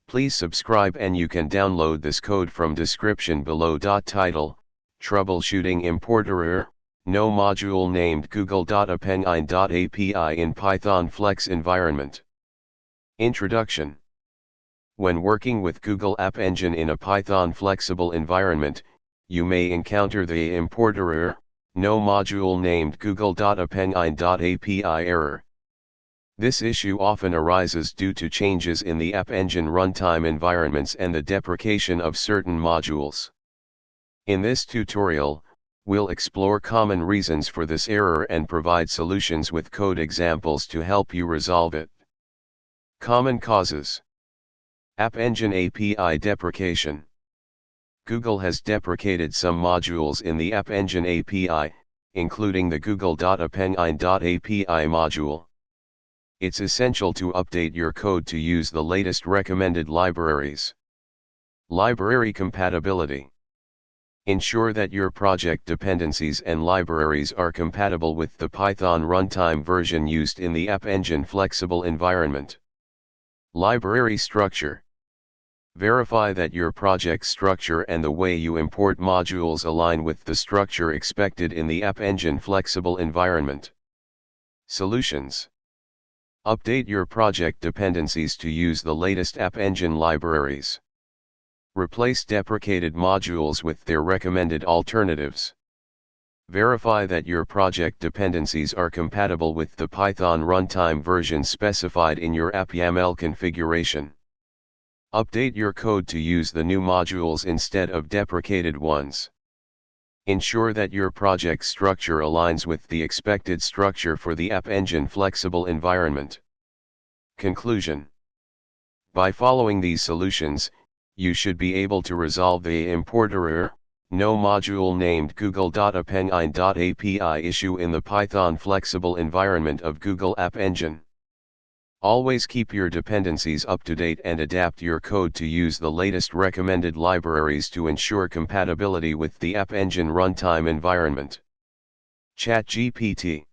Please subscribe and you can download this code from description below. Title: Troubleshooting ImportError, no module named google.appengine.api in Python Flex environment. Introduction. When working with Google App Engine in a Python flexible environment, you may encounter the ImportError, no module named google.appengine.api error. This issue often arises due to changes in the App Engine runtime environments and the deprecation of certain modules. In this tutorial, we'll explore common reasons for this error and provide solutions with code examples to help you resolve it. Common causes. App Engine API Deprecation. Google has deprecated some modules in the App Engine API, including the google.appengine.api module. It's essential to update your code to use the latest recommended libraries. Library compatibility. Ensure that your project dependencies and libraries are compatible with the Python runtime version used in the App Engine flexible environment. Library structure. Verify that your project structure and the way you import modules align with the structure expected in the App Engine flexible environment. Solutions. Update your project dependencies to use the latest App Engine libraries. Replace deprecated modules with their recommended alternatives. Verify that your project dependencies are compatible with the Python runtime version specified in your app.yaml configuration. Update your code to use the new modules instead of deprecated ones. Ensure that your project structure aligns with the expected structure for the App Engine flexible environment. Conclusion. By following these solutions, you should be able to resolve the ImportError, no module named google.appengine.api issue in the Python flexible environment of Google App Engine. Always keep your dependencies up to date and adapt your code to use the latest recommended libraries to ensure compatibility with the App Engine runtime environment. ChatGPT.